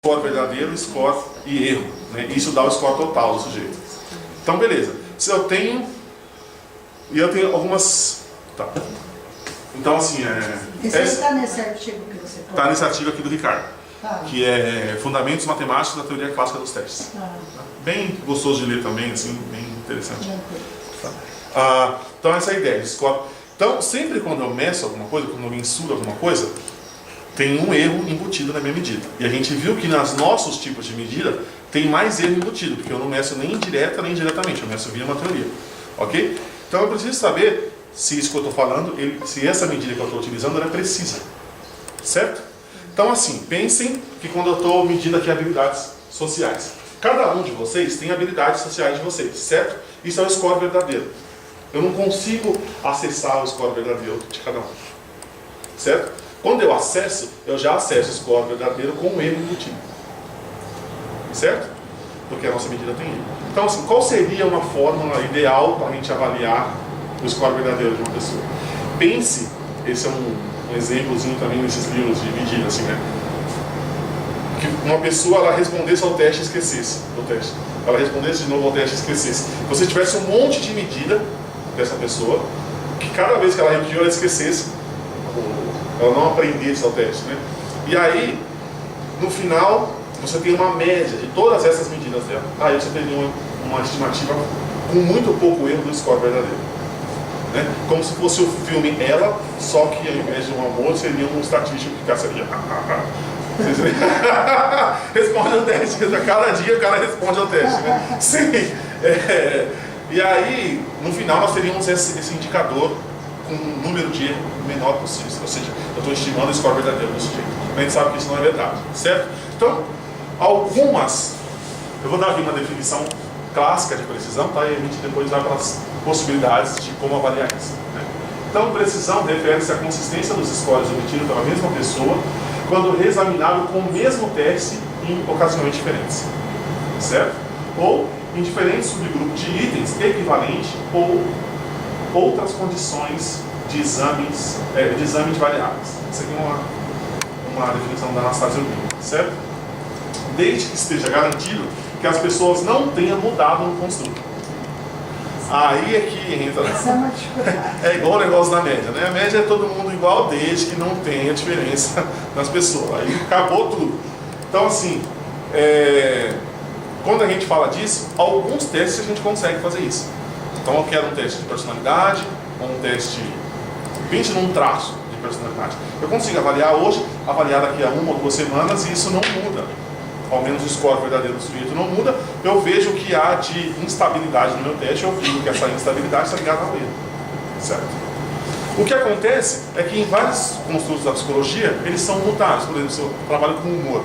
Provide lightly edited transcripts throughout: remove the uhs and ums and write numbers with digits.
score verdadeiro, score e erro, né? Isso dá o score total do sujeito. Então, beleza. Se eu tenho algumas... Tá. Então, assim, Isso está nesse artigo que você falou? Está nesse artigo aqui do Ricardo, Tá. que é Fundamentos Matemáticos da Teoria Clássica dos Testes. Bem gostoso de ler também, assim, bem interessante. Então, essa é a ideia. Score. Então, sempre quando eu meço alguma coisa, quando eu mensuro alguma coisa, tem um erro embutido na minha medida. E a gente viu que nos nossos tipos de medida tem mais erro embutido, porque eu não meço nem direta nem indiretamente, eu meço via uma teoria. Ok? Então eu preciso saber se isso que eu estou falando, se essa medida que eu estou utilizando ela é precisa. Certo? Então assim, pensem que quando eu estou medindo aqui habilidades sociais, cada um de vocês tem habilidades sociais de vocês, certo? Isso é o score verdadeiro. Eu não consigo acessar o score verdadeiro de cada um. Certo? Quando eu acesso, eu já acesso o score verdadeiro com um erro embutido. Certo? Porque a nossa medida tem erro. Então, assim, qual seria uma fórmula ideal para a gente avaliar o score verdadeiro de uma pessoa? Pense, esse é um exemplozinho também nesses livros de medida, assim, né? Que uma pessoa, ela respondesse ao teste e esquecesse do teste. Ela respondesse de novo ao teste e esquecesse. Se você tivesse um monte de medida dessa pessoa, que cada vez que ela repetiu, ela esquecesse, ela não aprendesse ao teste, né? E aí, no final, você tem uma média de todas essas medidas dela. Aí você teria uma estimativa com muito pouco erro do score verdadeiro, né? Como se fosse o filme Ela, só que ao invés de um amor, seria um estatístico que seria... responde ao teste. A cada dia o cara responde ao teste, né? Sim. E aí, no final, nós teríamos esse indicador com um número de erro menor possível. Ou seja, eu estou estimando o score verdadeiro do sujeito. A gente sabe que isso não é verdade, certo? Então, eu vou dar aqui uma definição clássica de precisão, tá? E a gente depois vai para as possibilidades de como avaliar isso, né? Então, precisão refere-se à consistência dos scores obtidos pela mesma pessoa quando reexaminado com o mesmo teste em ocasiões diferentes, certo? Ou em diferentes subgrupos de itens equivalentes ou outras condições de exame de variáveis. Isso aqui é uma definição da Anastasia Urbina, certo? Desde que esteja garantido que as pessoas não tenham mudado no construto. Aí é que entra... Essa é uma dificuldade. É igual o negócio da média, né? A média é todo mundo igual desde que não tenha diferença nas pessoas. Aí acabou tudo. Então, assim, quando a gente fala disso, alguns testes a gente consegue fazer isso. Então, eu quero um teste de personalidade, ou um teste... Pense num traço de personalidade. Eu consigo avaliar hoje, avaliar daqui a 1 ou 2 semanas, e isso não muda. Ao menos o score verdadeiro do sujeito não muda. Eu vejo o que há de instabilidade no meu teste, eu digo que essa instabilidade está ligada ao erro. Certo? O que acontece é que em vários construtos da psicologia, eles são mutáveis. Por exemplo, se eu trabalho com humor,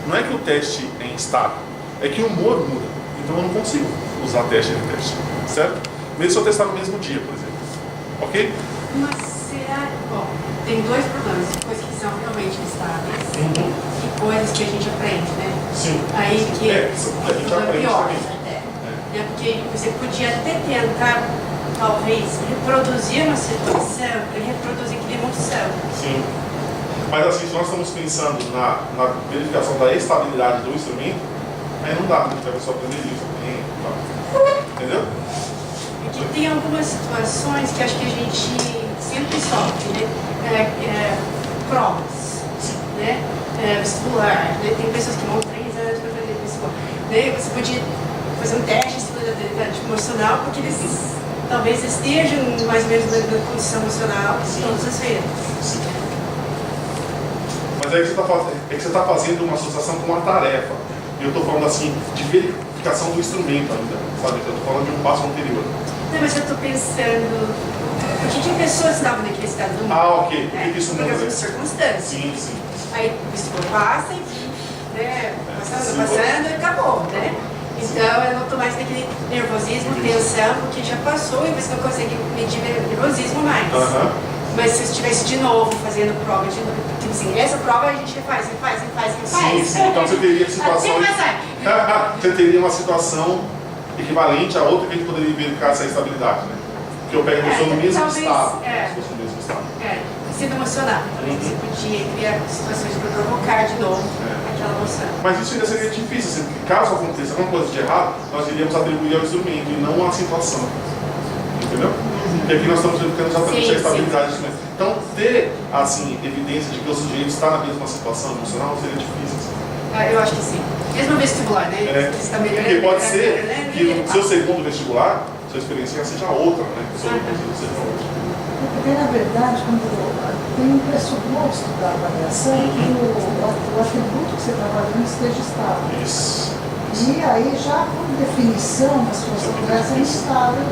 não é que o teste é instável, é que o humor muda. Então eu não consigo usar teste de teste. Certo? Mesmo se eu testar no mesmo dia, por exemplo. Ok? Mas será... Bom, tem dois problemas. Coisas que são realmente instáveis e coisas que a gente aprende, né? Sim. Aí que a gente aprende pior, também. até. Porque você podia até tentar, talvez, reproduzir uma situação e reproduzir aquela emoção. Sim. Mas assim, se nós estamos pensando na verificação da estabilidade do instrumento, aí não dá, porque a pessoa aprender isso. Entendeu? Porque tem algumas situações que acho que a gente sempre sofre, né? Provas, né? Vestibular, né? Tem pessoas que vão 3 anos para fazer vestibular, né? Você podia fazer um teste de estabilidade emocional porque eles talvez estejam mais ou menos na condição emocional todas as vezes. Sim. Mas aí você está fazendo uma associação com uma tarefa. E eu estou falando assim de verificação do instrumento ainda, sabe? Eu estou falando de um passo anterior. Não, mas eu estou pensando, porque tinha pessoas que estavam naquele estado do mundo. Ok. Por que isso muda? Por causa das circunstâncias. Sim, sim. Aí o vestibular passa e, né, passando e acabou, né? Então eu não estou mais naquele nervosismo, tensão, porque já passou e você não consegue medir nervosismo mais. Mas se eu estivesse de novo fazendo prova de novo, tipo assim, essa prova a gente refaz. Sim. Então você teria situações. Você teria uma situação equivalente a outra que a gente poderia verificar essa estabilidade, né? Porque eu pego a pessoa no mesmo estado. Sendo emocional. Você podia criar situações para provocar de novo aquela moçada. Mas isso ainda seria difícil, assim, porque caso aconteça alguma coisa de errado, nós iríamos atribuir ao instrumento e não à situação. Entendeu? E aqui nós estamos educando exatamente a estabilidade do instrumento. Então, ter, assim, evidência de que o sujeito está na mesma situação emocional seria difícil. Assim. Eu acho que sim. Mesmo no vestibular, né? Você está melhorando. Porque pode ser que o seu segundo vestibular, sua experiência seja outra, né? O seu seja outra. Porque, na verdade, quando tem um pressuposto da avaliação que o atributo que você está avaliando esteja estável. Isso. E aí, já por definição, uma situação dessa é instável,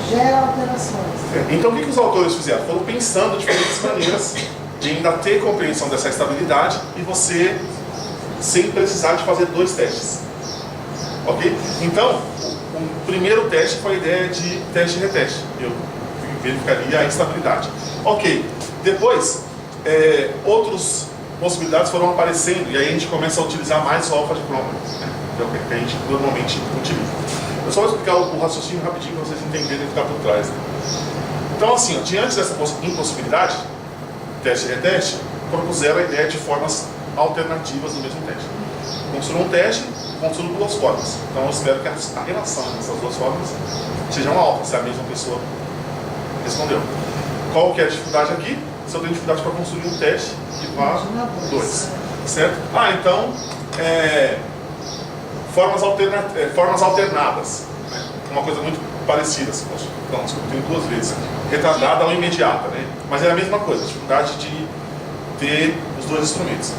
gera alterações. Então, o que os autores fizeram? Foram pensando diferentes maneiras de ainda ter compreensão dessa estabilidade e você sem precisar de fazer 2 testes. Ok? Então, o primeiro teste foi a ideia de teste e reteste. Eu verificaria a instabilidade. Ok. Depois, outras possibilidades foram aparecendo e aí a gente começa a utilizar mais o alfa de Cromwell, né? Que é o que a gente normalmente utiliza. Eu só vou explicar o raciocínio rapidinho para vocês entenderem o que está por trás. Né? Então, assim, diante dessa impossibilidade, teste e reteste, propuseram a ideia de formas alternativas do mesmo teste. Construam um teste, construam 2 formas. Então, eu espero que a relação dessas 2 formas seja uma alta, se a mesma pessoa respondeu. Qual que é a dificuldade aqui? Se eu tenho dificuldade para construir um teste que vá 2. Certo? Então, formas alternadas. Né? Uma coisa muito parecida. Assim, não, tem 2 vezes. Retardada ou imediata. Né? Mas é a mesma coisa, a dificuldade de ter os 2 instrumentos.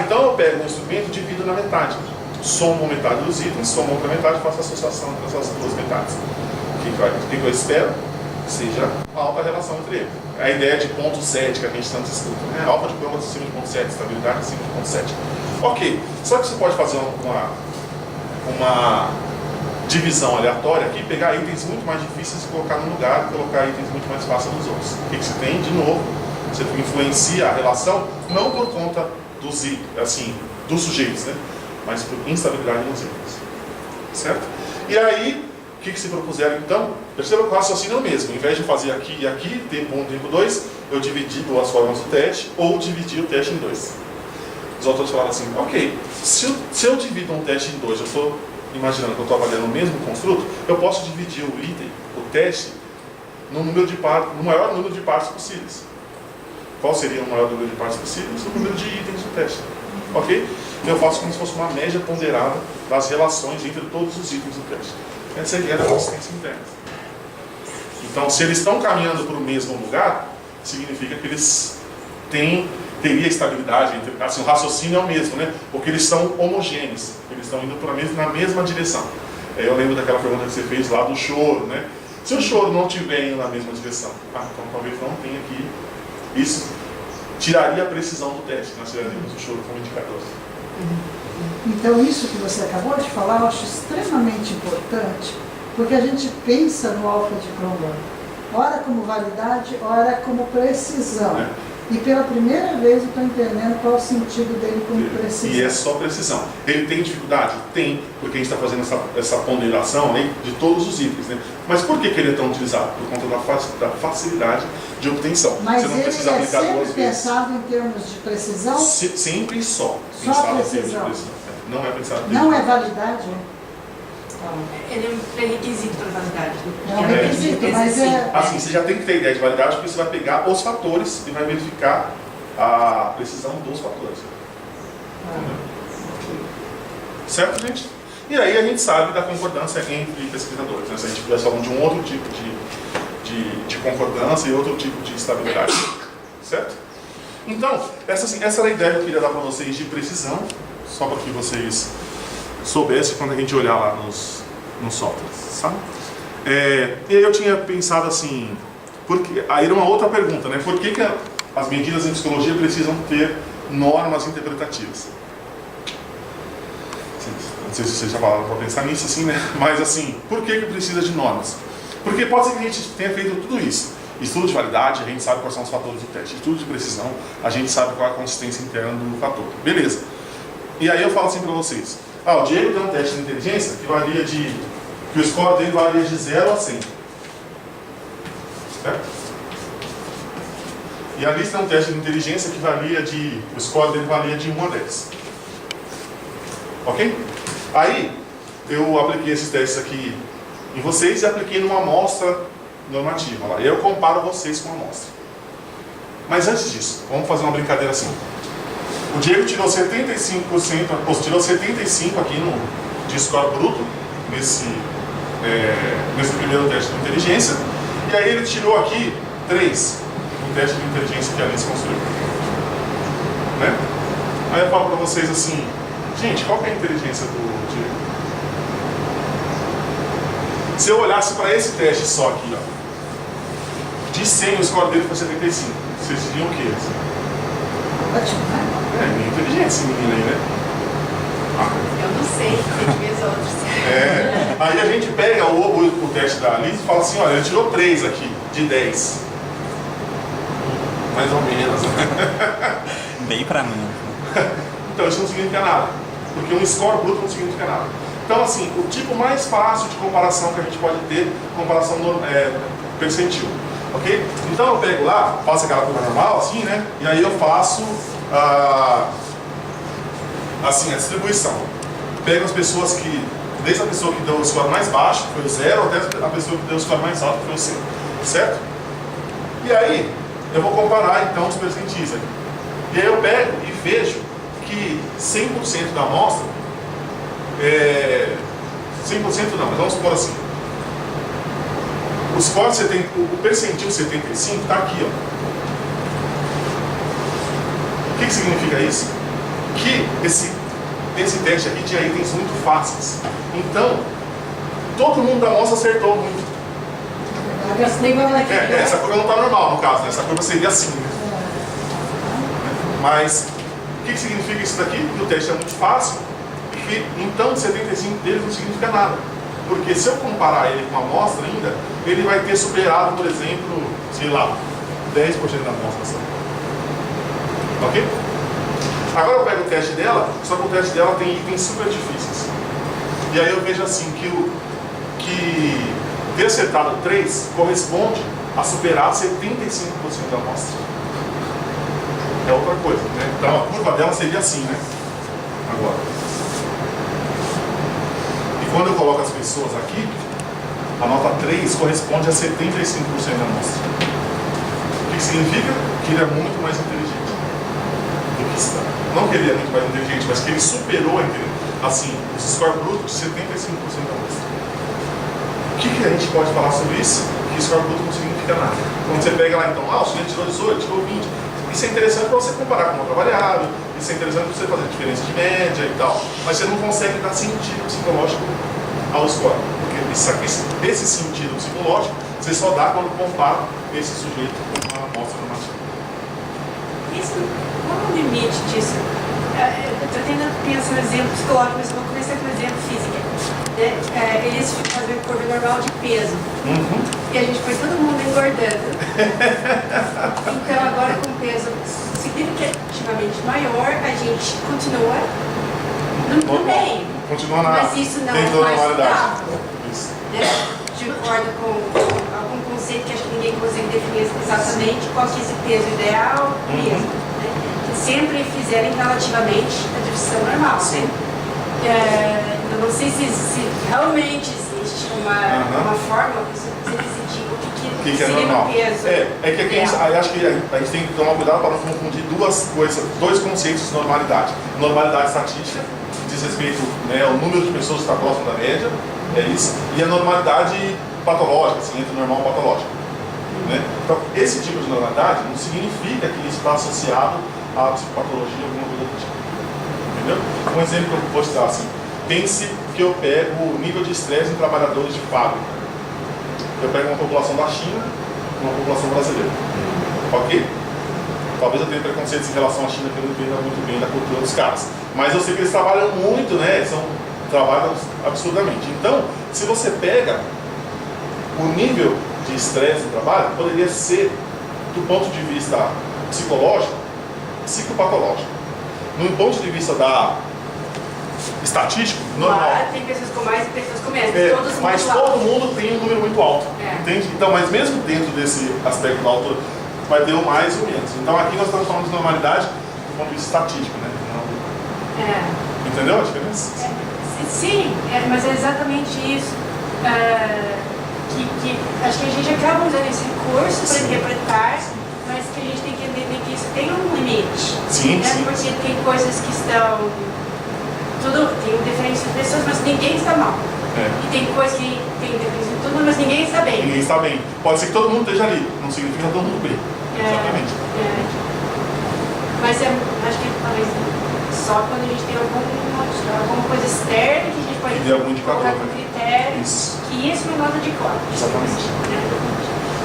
Então eu pego um instrumento e divido na metade. Somo metade dos itens, somo outra metade e faço a associação entre essas 2 metades. O que eu espero? Que seja uma alta relação entre eles. A ideia de ponto 7 que a gente tanto escuta. Né? Alfa de Cromwell acima de ponto 7, estabilidade acima de ponto 7. Ok, só que você pode fazer uma divisão aleatória aqui, pegar itens muito mais difíceis e colocar no lugar e colocar itens muito mais fáceis nos outros. O que você tem? De novo, você influencia a relação não por conta dos sujeitos, né? Mas por instabilidade nos itens. Certo? E aí, o que se propuseram então? Perceba que o raciocínio é o mesmo. Em vez de fazer aqui e aqui, tempo 1, tempo 2, eu dividi 2 formas do teste ou dividi o teste em 2. Os autores falaram assim, ok, se eu divido um teste em 2, eu estou imaginando que eu estou avaliando o mesmo construto, eu posso dividir o item, o teste, no maior número de partes possíveis. Qual seria o maior número de partes possíveis? O número de itens do teste. Ok? Eu faço como se fosse uma média ponderada das relações entre todos os itens do teste. Essa é a ideia da consistência interna. Então, se eles estão caminhando para o mesmo lugar, significa que eles teria estabilidade, assim, o raciocínio é o mesmo, né? Porque eles são homogêneos, eles estão indo na mesma direção. Eu lembro daquela pergunta que você fez lá do choro, né? Se o choro não estiver indo na mesma direção, então talvez não tenha aqui. Isso tiraria a precisão do teste, nós tiraríamos o choro como indicador. Então, isso que você acabou de falar, eu acho extremamente importante, porque a gente pensa no alfa de Cromwell, ora como validade, ora como precisão. E pela primeira vez eu estou entendendo qual é o sentido dele como precisão. E é só precisão. Ele tem dificuldade? Tem, porque a gente está fazendo essa ponderação, né, de todos os itens. Né? Mas por que ele é tão utilizado? Por conta da facilidade de obtenção. Mas você não ele precisa aplicar sempre 2 vezes. Pensado em termos de precisão? Sempre e só. Só precisão. Não é pensado. Não é validade? Ele é um pré-requisito para validade. É um requisito, mas é... Assim, você já tem que ter ideia de validade, porque você vai pegar os fatores e vai verificar a precisão dos fatores. Certo, gente? E aí a gente sabe da concordância entre pesquisadores. Né? Se a gente estivesse falando de um outro tipo de concordância e outro tipo de estabilidade. Certo? Então, essa era a ideia que eu queria dar para vocês de precisão, só para que vocês soubessem quando a gente olhar lá nos softwares, sabe? E aí eu tinha pensado assim, aí era uma outra pergunta, né? Por que as medidas em psicologia precisam ter normas interpretativas? Não sei se vocês já falaram para pensar nisso, assim, né? Mas assim, por que precisa de normas? Porque pode ser que a gente tenha feito tudo isso. Estudo de validade, a gente sabe quais são os fatores do teste. Estudo de precisão, a gente sabe qual é a consistência interna do fator. Beleza. E aí eu falo assim para vocês. O Diego tem um teste de inteligência que o score dele varia de 0 a 100. Certo? E a Alice tem um teste de inteligência que o score dele varia de 1 a 10. Ok? Aí, eu apliquei esses testes aqui em vocês e apliquei numa amostra normativa. Lá. E eu comparo vocês com a amostra. Mas antes disso, vamos fazer uma brincadeira assim. O Diego tirou 75%, tirou 75% aqui de score bruto, nesse primeiro teste de inteligência, e aí ele tirou aqui 3 no teste de inteligência que a Alice construiu. Né? Aí eu falo para vocês assim, gente, qual que é a inteligência do Diego? Se eu olhasse para esse teste só aqui, ó, de 100 o score dele foi 75, vocês diriam o quê? Ótimo, né? É, meio inteligente esse menino aí, né? Eu não sei, eu vi os outros. Aí a gente pega o teste da Alice e fala assim, olha, ele tirou 3 aqui, de 10. Mais ou menos, né? Bem pra mim. Então isso não significa nada, porque um score bruto não significa nada. Então assim, o tipo mais fácil de comparação que a gente pode ter, comparação percentil, ok? Então eu pego lá, faço aquela curva normal, assim, né? E aí eu faço assim, a distribuição. Pego as pessoas que, desde a pessoa que deu o score mais baixo, que foi o 0, até a pessoa que deu o score mais alto, que foi o 100, certo? E aí, eu vou comparar então os percentis aqui. E aí eu pego e vejo que 100% da amostra, 100% não, mas vamos supor assim, o score o percentil 75 está aqui, ó. O que significa isso? Que esse teste aqui tinha itens muito fáceis. Então, todo mundo da amostra acertou muito. Essa curva não está normal, no caso, né? Essa curva seria assim, né? Mas, o que significa isso daqui? Que o teste é muito fácil, e que, então, 75 deles não significa nada. Porque se eu comparar ele com a amostra ainda, ele vai ter superado, por exemplo, sei lá, 10% da amostra só. Ok? Agora eu pego o teste dela, só que o teste dela tem itens super difíceis. E aí eu vejo assim que ter acertado 3 corresponde a superar 75% da amostra. É outra coisa, né? Então a curva dela seria assim, né? Agora. E quando eu coloco as pessoas aqui, a nota 3 corresponde a 75% da amostra. O que significa? Que ele é muito mais inteligente. Não que ele é muito mais inteligente, mas que ele superou assim, o score bruto de 75% da amostra. O que a gente pode falar sobre isso? Que o score bruto não significa nada. Quando você pega lá então, o sujeito tirou 18, tirou 20, isso é interessante para você comparar com outra variável, isso é interessante para você fazer diferença de média e tal, mas você não consegue dar sentido psicológico ao score, porque esse sentido psicológico você só dá quando compara esse sujeito com uma amostra normativa. Qual é o limite disso? Eu estou tentando pensar no exemplo psicológico, mas eu vou começar com o exemplo físico. Eles fazem curva normal de peso. E a gente foi todo mundo engordando. Então agora com peso significativamente maior, a gente continua no meio. Continua mas isso não é mais saudável. De acordo com algum conceito que acho que ninguém consegue definir exatamente qual que é esse peso ideal mesmo. Que sempre fizerem relativamente a divisão normal. Sim. Eu não sei se realmente existe uma fórmula para você decidir o que é seria normal. o peso. É que aqui acho que a gente tem que tomar cuidado para não confundir dois conceitos de normalidade. Normalidade estatística, diz respeito ao número de pessoas que está próximo da média, é isso, e a normalidade patológica, assim, entre normal e patológico. Né? Então, esse tipo de normalidade não significa que isso está associado à psicopatologia ou alguma coisa do tipo. Entendeu? Um exemplo que eu vou te dar assim, pense que eu pego o nível de estresse em trabalhadores de fábrica. Eu pego uma população da China e uma população brasileira. Ok? Talvez eu tenha preconceitos em relação à China que eu não entenda muito bem da cultura dos caras. Mas eu sei que eles trabalham muito, né? Trabalham absurdamente. Então, se você pega o nível de estresse no trabalho, poderia ser, do ponto de vista psicológico, psicopatológico. No ponto de vista estatístico, normal. Tem pessoas com mais e pessoas com menos. Mas todo mundo tem um número muito alto. Entende? Então, mas mesmo dentro desse aspecto da altura, vai ter o mais e o menos. Então aqui nós estamos falando de normalidade do ponto de vista estatístico, né? Entendeu a diferença? Sim, mas é exatamente isso. Que acho que a gente acaba usando esse recurso para interpretar, mas que a gente tem que entender que isso tem um limite. Sim, sim. Porque tem coisas que estão... tem diferença de pessoas, mas ninguém está mal. E tem coisas que tem diferença de tudo, mas ninguém está bem. Ninguém está bem. Pode ser que todo mundo esteja ali, não significa todo mundo bem. Exatamente. Mas acho que talvez só quando a gente tem alguma coisa externa que a gente pode colocar como critério, que isso é nota de código. Exatamente.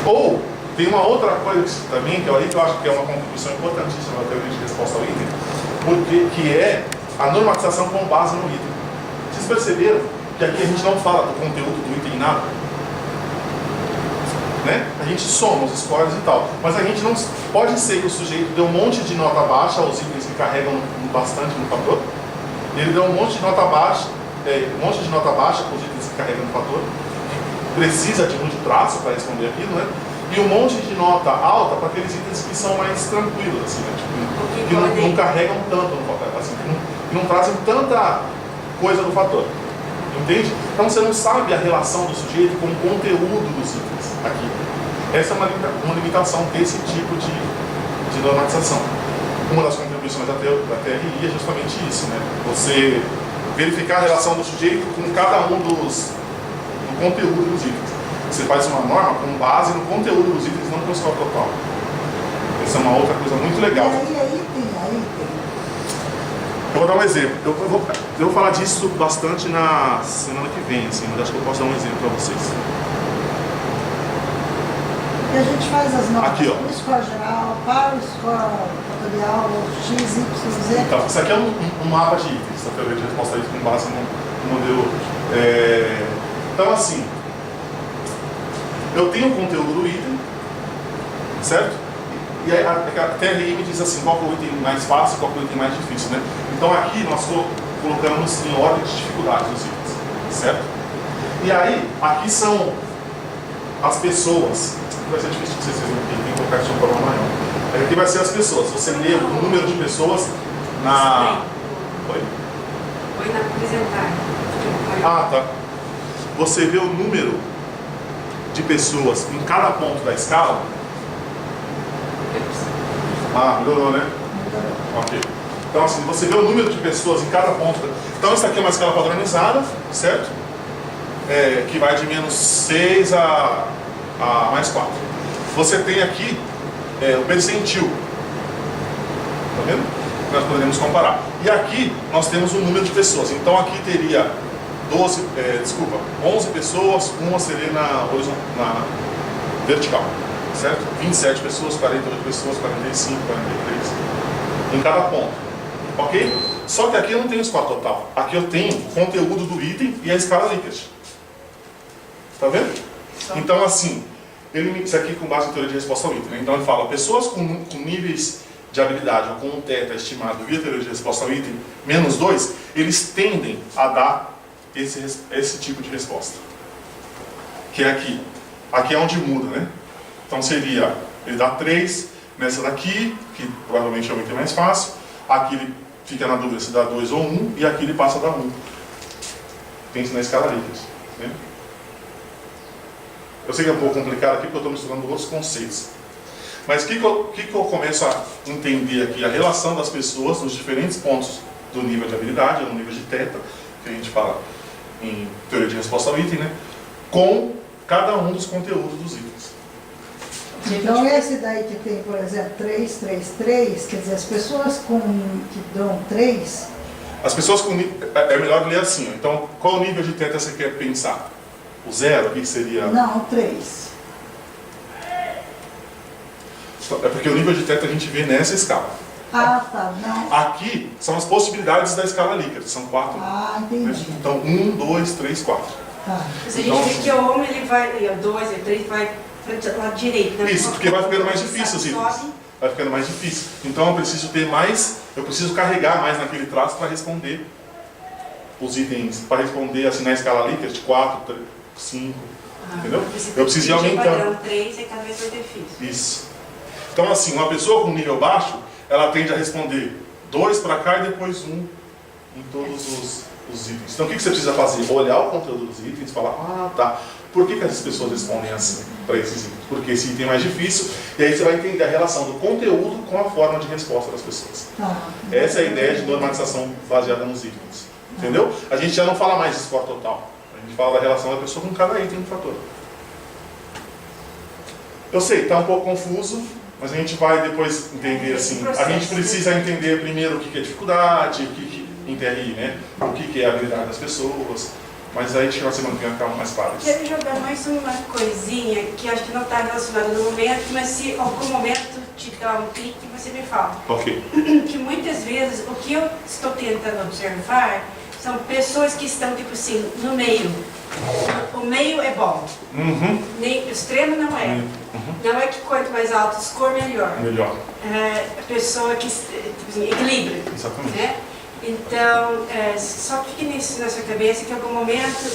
Ou, tem uma outra coisa também, que eu acho que é uma contribuição importantíssima na teoria de resposta ao item, que é a normatização com base no item. Vocês perceberam que aqui a gente não fala do conteúdo do item em nada? Né? A gente soma os scores e tal, mas a gente não... Pode ser que o sujeito dê um monte de nota baixa aos itens que carregam bastante no fator, ele deu um monte de nota baixa, para os itens que carregam no fator, precisa de muito traço para responder aquilo, né? E um monte de nota alta para aqueles itens que são mais tranquilos, assim, né? Tipo, que não carregam tanto no fator, assim, que não trazem tanta coisa do fator. Entende? Então você não sabe a relação do sujeito com o conteúdo dos itens aqui. Essa é uma limitação desse tipo de normatização. Uma das contribuições da TRI é justamente isso, né? Você verificar a relação do sujeito com cada um do conteúdo dos itens. Você faz uma norma com base no conteúdo dos itens, não com o score total. Essa é uma outra coisa muito legal. Eu vou dar um exemplo. Eu vou falar disso bastante na semana que vem, assim, mas acho que eu posso dar um exemplo para vocês. E a gente faz as notas aqui, ó. para o score geral, para o score fatorial, X, Y, Z. Então, isso aqui é um mapa de itens, essa teoria de resposta a itens com base no modelo. Então, assim, eu tenho o conteúdo do item, certo? E aí a TRI me diz assim, qual é o item mais fácil, qual é o item mais difícil, né? Então aqui nós colocamos em ordem de dificuldade dos itens, certo? E aí, aqui são as pessoas, vai ser difícil de vocês verem aqui, tem que colocar isso de forma maior. Aqui vai ser as pessoas, você lê o número de pessoas na... Oi? Oi, na apresentar. Ah, tá. Você vê o número de pessoas em cada ponto da escala. Ah, melhorou, né? Ok. Então, assim, você vê o número de pessoas em cada ponto. Então, isso aqui é uma escala padronizada, certo? Que vai de menos 6 a mais 4. Você tem aqui o percentil. Tá vendo? Nós poderemos comparar. E aqui nós temos o número de pessoas. Então, aqui teria 11 pessoas, uma seria na vertical. Certo? 27 pessoas, 48 pessoas, 45, 43 em cada ponto, ok? Só que aqui eu não tenho score total, aqui eu tenho o conteúdo do item e a escala Likert. Tá vendo? Então assim, isso aqui com base em teoria de resposta ao item, né? Então ele fala, pessoas com níveis de habilidade ou com um θ estimado via teoria de resposta ao item menos 2, eles tendem a dar esse tipo de resposta, que é aqui. Aqui é onde muda, né? Então seria, ele dá 3 nessa daqui, que provavelmente é o item mais fácil. Aqui ele fica na dúvida se dá 2 ou 1, e aqui ele passa a dar 1. Pense na escala Likert, né? Eu sei que é um pouco complicado aqui porque eu estou misturando outros conceitos. Mas o que eu começo a entender aqui? A relação das pessoas nos diferentes pontos do nível de habilidade, ou no nível de θ, que a gente fala em teoria de resposta ao item, né? Com cada um dos conteúdos dos itens. Então esse daí que tem, por exemplo, 3, 3, 3, quer dizer, as pessoas que dão 3... As pessoas com... É melhor ler assim, ó. Então, qual o nível de θ você quer pensar? O 0, o que seria? Não, 3. É porque o nível de θ a gente vê nessa escala. Ah, tá, não. Aqui são as possibilidades da escala Likert, são 4. Ah, entendi. Então, 1, 2, 3, 4. Tá. Se a gente vê que o 1 ele vai, o 2, o 3 vai para o lado direito. Né? Isso, porque vai ficando mais difícil os itens. Vai ficando mais difícil. Então eu preciso ter mais, eu preciso carregar mais naquele traço para responder os itens, para responder assim na escala Likert, 4, 3, 5, entendeu? Eu preciso ir aumentando. 3 é cada vez mais difícil. Isso. Então assim, uma pessoa com nível baixo, ela tende a responder 2 para cá e depois 1 em todos os itens. Então o que você precisa fazer? Olhar o conteúdo dos itens e falar, ah, tá, por que as pessoas respondem assim para esses itens? Porque esse item é mais difícil, e aí você vai entender a relação do conteúdo com a forma de resposta das pessoas. Essa é a ideia de normalização baseada nos itens. Entendeu? A gente já não fala mais de score total. A gente fala da relação da pessoa com cada item do fator. Eu sei, está um pouco confuso, mas a gente vai depois entender assim. A gente precisa entender primeiro o que é dificuldade, o que em TRI, né? O que é a habilidade das pessoas. Mas aí chega a semana que vem ficar mais claro. Quero jogar mais uma coisinha que acho que não está relacionada no momento, mas se em algum momento te dar um clique, você me fala. Ok. Que muitas vezes o que eu estou tentando observar são pessoas que estão, tipo assim, no meio. O meio é bom. Nem, o extremo não é. Não é que quanto mais alto o score, melhor. Melhor. A pessoa que, tipo assim, equilíbrio. Exatamente. Né? Então, só fique nisso na sua cabeça que em algum momento eu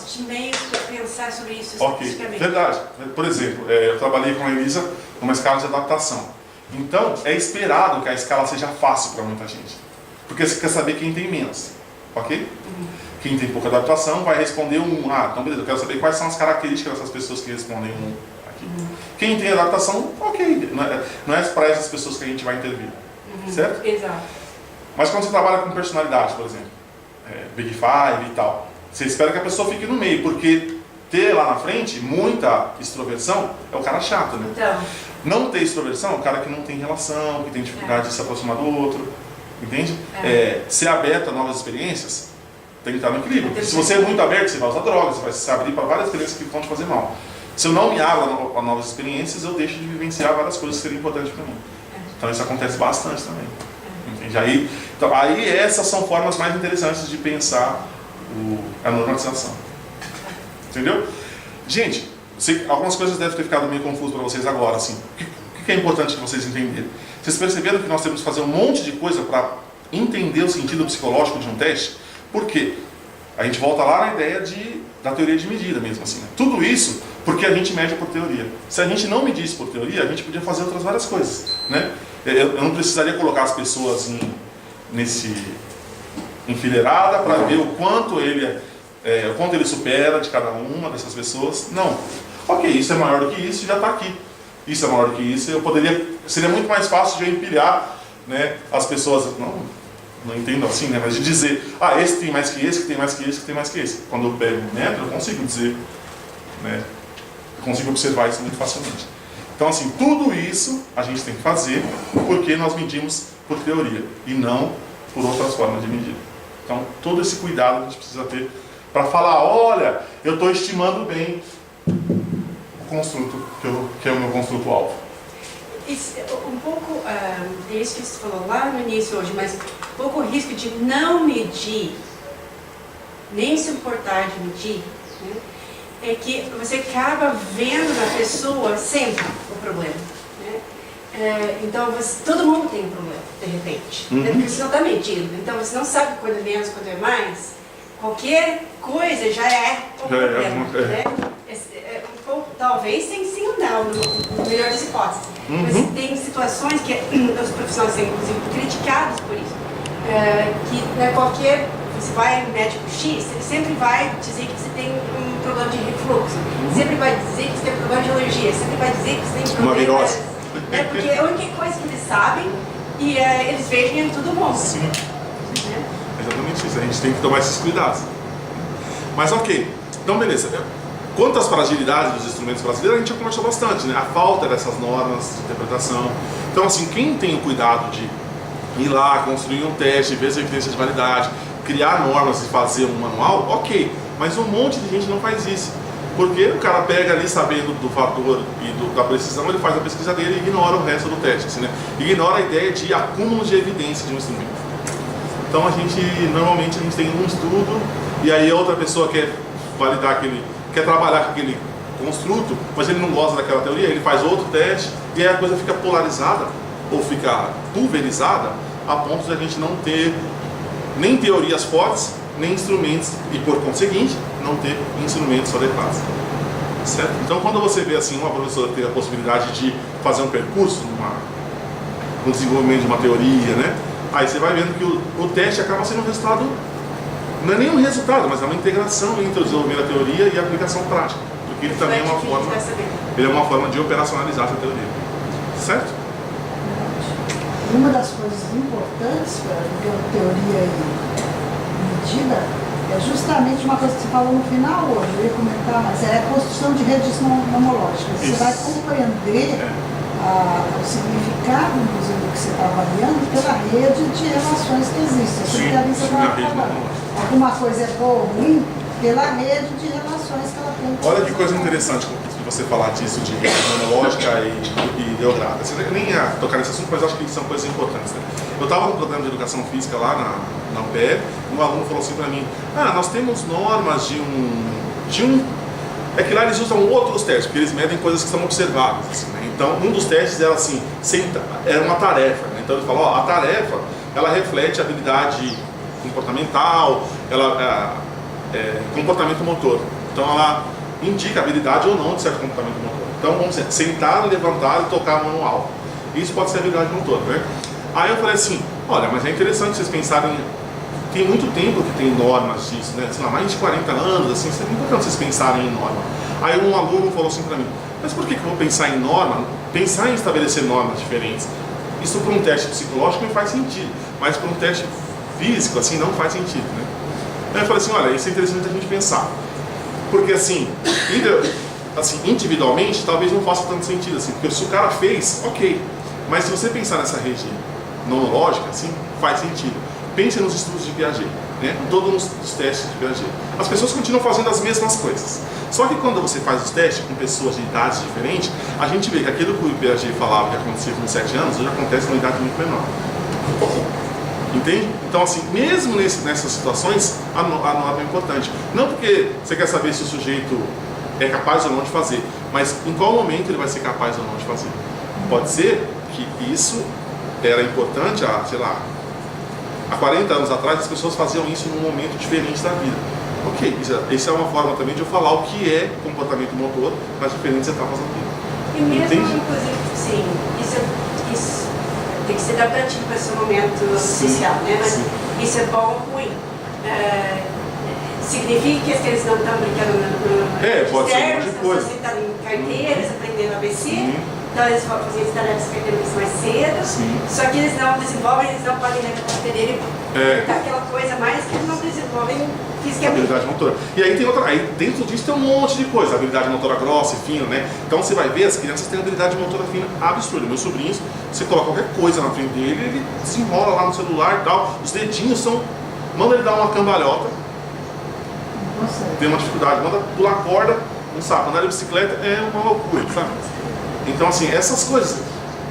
te meio para pensar sobre isso especificamente. Verdade. Por exemplo, eu trabalhei com a Elisa numa escala de adaptação. Então, é esperado que a escala seja fácil para muita gente. Porque você quer saber quem tem menos. Ok? Quem tem pouca adaptação vai responder um. Ah, então beleza, eu quero saber quais são as características dessas pessoas que respondem um aqui. Quem tem adaptação, ok. Não é para essas pessoas que a gente vai intervir. Certo? Exato. Mas quando você trabalha com personalidade, por exemplo, Big Five e tal, você espera que a pessoa fique no meio, porque ter lá na frente muita extroversão é o cara chato, né? Então. Não ter extroversão é o cara que não tem relação, que tem dificuldade de se aproximar do outro, entende? Ser aberto a novas experiências tem que estar no equilíbrio. Se você é muito aberto, você vai usar drogas, você vai se abrir para várias experiências que vão te fazer mal. Se eu não me abro a novas experiências, eu deixo de vivenciar várias coisas que seriam importantes para mim. Então isso acontece bastante também. Entende? Aí essas são formas mais interessantes de pensar a normalização. Entendeu? Gente, algumas coisas devem ter ficado meio confuso para vocês agora. Assim, o que é importante que vocês entenderem? Vocês perceberam que nós temos que fazer um monte de coisa para entender o sentido psicológico de um teste? Por quê? A gente volta lá na ideia da teoria de medida mesmo. Assim, né? Tudo isso porque a gente mede por teoria. Se a gente não medisse por teoria, a gente podia fazer outras várias coisas. Né? Eu não precisaria colocar as pessoas enfileirada para ver o quanto ele supera de cada uma dessas pessoas. Não. Ok, isso é maior do que isso, já está aqui. Isso é maior do que isso. Seria muito mais fácil de eu empilhar, né, as pessoas. Não entendo assim, né, mas de dizer, esse tem mais que esse, que tem mais que esse, que tem mais que esse. Quando eu pego o metro, eu consigo dizer, né, eu consigo observar isso muito facilmente. Então, assim, tudo isso a gente tem que fazer porque nós medimos por teoria e não por outras formas de medir. Então, todo esse cuidado a gente precisa ter para falar, olha, eu estou estimando bem o construto, que é o meu construto alvo. Um pouco, isso que você falou lá no início hoje, mas um pouco o risco de não medir, nem se importar de medir, né? É que você acaba vendo na pessoa sempre o problema. Né? Então, todo mundo tem um problema, de repente. Né? Porque você não está medindo. Então, você não sabe quando é menos, quando é mais. Qualquer coisa já é um problema. Né? Talvez sem sim ou não, no melhor das hipóteses. Mas tem situações que os profissionais são, inclusive, criticados por isso. Você vai no médico X, ele sempre vai dizer que você tem um problema de refluxo, sempre vai dizer que você tem um problema de alergia, sempre vai dizer que você tem um problema... Uma virose. Porque é a única coisa que eles sabem e eles veem em todo mundo. Sim. Exatamente isso, a gente tem que tomar esses cuidados. Mas ok, então beleza. Quanto às fragilidades dos instrumentos brasileiros, a gente já conversou bastante, né? A falta dessas normas de interpretação. Então, assim, quem tem o cuidado de ir lá, construir um teste, ver as evidências de validade, criar normas e fazer um manual, ok. Mas um monte de gente não faz isso. Porque o cara pega ali, sabendo do fator e da precisão, ele faz a pesquisa dele e ignora o resto do teste, assim, né? Ignora a ideia de acúmulo de evidência de um instrumento. Então, normalmente a gente tem um estudo e aí a outra pessoa quer validar quer trabalhar com aquele construto, mas ele não gosta daquela teoria, ele faz outro teste e aí a coisa fica polarizada ou fica pulverizada a ponto de a gente não ter nem teorias fortes, nem instrumentos e, por conseguinte, não ter instrumentos adequados. Certo? Então, quando você vê assim uma professora ter a possibilidade de fazer um percurso no desenvolvimento de uma teoria, né, Aí você vai vendo que o teste acaba sendo um resultado, não é nem um resultado, mas é uma integração entre o desenvolvimento da teoria e a aplicação prática. Porque ele também é uma forma de operacionalizar essa teoria. Certo? Uma das coisas importantes para a teoria e medida é justamente uma coisa que você falou no final hoje, eu ia comentar, mas é a construção de redes nomológicas. Você vai compreender o significado do que você está avaliando pela rede de relações que existem. Você alguma coisa é boa ou ruim pela rede de relações que ela tem. Olha que coisa interessante você falar disso de rede monológica e ideográfica. Você nem ia tocar nesse assunto, mas acho que são coisas importantes. Né? Eu estava no programa de educação física lá na UPE, e um aluno falou assim para mim, nós temos normas de um... É que lá eles usam outros testes, porque eles medem coisas que são observáveis. Assim, né? Então, um dos testes era assim, era uma tarefa. Né? Então ele falou, a tarefa, ela reflete a habilidade comportamental, comportamento motor. Então ela indica a habilidade ou não de certo comportamento motor. Então vamos dizer, sentar, levantar e tocar a mão no alto. Isso pode ser habilidade motor, né? Aí eu falei assim, olha, mas é interessante vocês pensarem, tem muito tempo que tem normas disso, né? Sei lá, mais de 40 anos, assim, é importante vocês pensarem em norma. Aí um aluno falou assim para mim, mas por que eu vou pensar em norma? Pensar em estabelecer normas diferentes. Isso para um teste psicológico não faz sentido, mas para um teste físico, assim, não faz sentido, né? Aí eu falei assim, olha, isso é interessante a gente pensar. Porque assim, individualmente, talvez não faça tanto sentido assim. Porque se o cara fez, ok. Mas se você pensar nessa rede nomológica, assim, faz sentido. Pense nos estudos de Piaget, né? Todos os testes de Piaget. As pessoas continuam fazendo as mesmas coisas. Só que quando você faz os testes com pessoas de idades diferentes, a gente vê que aquilo que o Piaget falava que acontecia com 7 anos, hoje acontece numa idade muito menor. Entende? Então, assim, mesmo nessas situações, a norma é importante. Não porque você quer saber se o sujeito é capaz ou não de fazer, mas em qual momento ele vai ser capaz ou não de fazer. Pode ser que isso era importante há 40 anos atrás, as pessoas faziam isso num momento diferente da vida. Ok, isso é uma forma também de eu falar o que é comportamento motor nas diferentes etapas da vida. E mesmo, inclusive, sim, isso tem que ser adaptativo para esse momento social, né? Mas isso é bom ou ruim. Significa que eles não estão brincando no pode ser um monte de coisa. Você está em carteiras, aprendendo ABC, então eles vão fazer as tarefas carteiras mais cedo, só que eles não desenvolvem, eles não podem levantar a cadeira e aquela coisa mais que eles não desenvolvem fisicamente. Habilidade motora. E aí tem outra, aí dentro disso tem um monte de coisa, habilidade motora grossa e fina, né? Então você vai ver, as crianças têm habilidade motora fina absurda. Meus sobrinhos, você coloca qualquer coisa na frente dele, ele desenrola lá no celular e tal, os dedinhos manda ele dar uma cambalhota, tem uma dificuldade, manda pular corda, não sabe, andar de bicicleta é uma loucura, sabe? Então assim, essas coisas,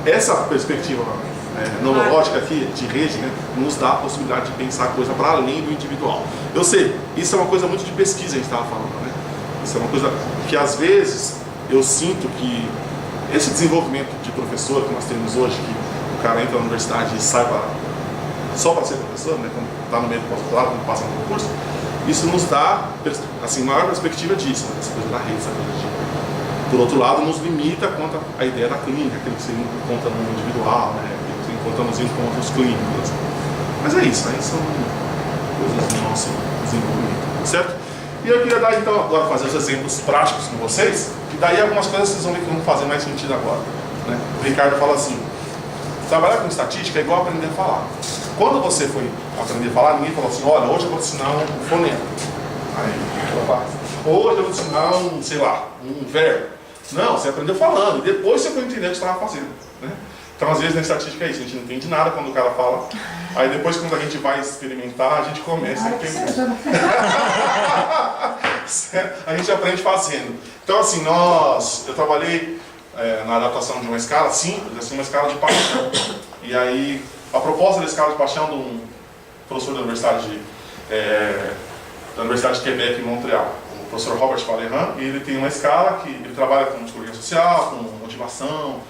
essa perspectiva nomológica aqui de rede, né, nos dá a possibilidade de pensar a coisa para além do individual. Eu sei, isso é uma coisa muito de pesquisa, a gente estava falando, né? Isso é uma coisa que às vezes eu sinto que esse desenvolvimento de professor que nós temos hoje, que o cara entra na universidade e sai só para ser professor, né, quando está no meio do pós-doutorado, quando passa no concurso, isso nos dá assim, maior perspectiva disso, né, essa coisa da rede, essa coisa de... Por outro lado, nos limita quanto à ideia da clínica, aquilo que você encontra no individual, né, aquilo que você encontra nos encontros clínicos. Mas é isso, aí são coisas do nosso desenvolvimento, certo? E eu queria dar então agora fazer os exemplos práticos com vocês, e daí algumas coisas vocês vão ver que vão fazer mais sentido agora. Né? O Ricardo fala assim, trabalhar com estatística é igual aprender a falar. Quando você foi aprender a falar, ninguém falou assim, olha, hoje eu vou te ensinar um fonema. Aí, hoje eu vou te ensinar um verbo. Não, você aprendeu falando, e depois você foi entender o que você estava fazendo. Né? Então, às vezes, na estatística é isso, a gente não entende nada quando o cara fala, aí depois, quando a gente vai experimentar, a gente começa a entender. A gente aprende fazendo. Então, assim, eu trabalhei na adaptação de uma escala simples, assim, uma escala de paixão. E aí, a proposta da escala de paixão de um professor da Universidade de Quebec, em Montreal, o professor Robert Vallerand, e ele tem uma escala que ele trabalha com psicologia social, com motivação,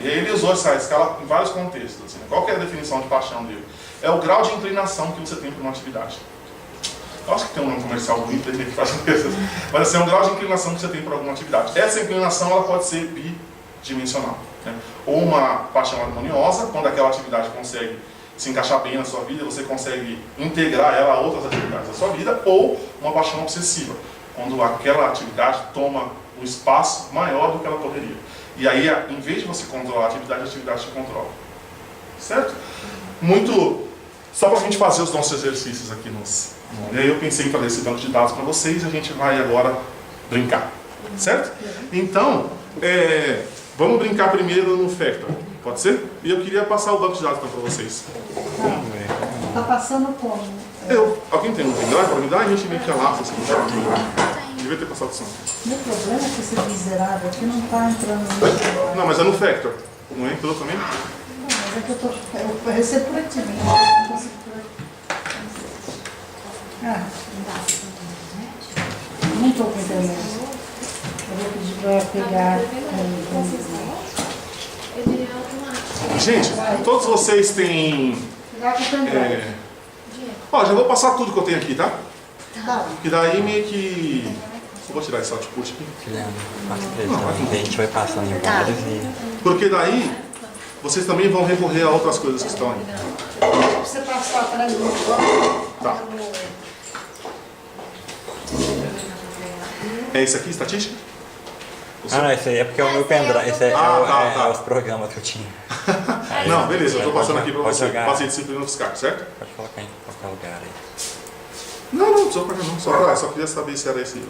e aí ele usou essa escala em vários contextos. Assim, qual que é a definição de paixão dele? É o grau de inclinação que você tem para uma atividade. Eu acho que tem um nome comercial bonito aí que faz isso, mas assim, é um grau de inclinação que você tem para alguma atividade. Essa inclinação ela pode ser bidimensional, né? Ou uma paixão harmoniosa, quando aquela atividade consegue se encaixar bem na sua vida, você consegue integrar ela a outras atividades da sua vida, ou uma paixão obsessiva, quando aquela atividade toma um espaço maior do que ela poderia. E aí, em vez de você controlar a atividade te controla. Certo? Muito... Só para a gente fazer os nossos exercícios aqui E aí eu pensei em fazer esse banco de dados para vocês e a gente vai agora brincar. Certo? Então, vamos brincar primeiro no Factor. Pode ser? E eu queria passar o banco de dados para vocês. Está passando como? Alguém tem um pendrive para me dar? A gente meio que alastra assim. Devia ter passado o som. Meu problema é que esse miserável aqui não está entrando no... Não, mas é no Factor. Não entrou também? Não, mas é que eu recebo por aqui. Não estou com internet. Eu vou pedir para pegar. Gente, todos vocês têm... Ó, já vou passar tudo que eu tenho aqui, tá? Que daí meio que... Eu vou tirar esse output aqui. A gente vai passando em vários e... Porque daí, vocês também vão recorrer a outras coisas que estão aí. Você passar para mim. Tá. É esse aqui, estatística? Não, esse aí é porque é o meu pendrive, esse é os programas que eu tinha. Não, beleza, eu tô passando aqui pra pode você. jogar. Passei disciplina fiscal, certo? Pode colocar em qualquer lugar aí. Não precisa pagar não, só queria saber se era esse.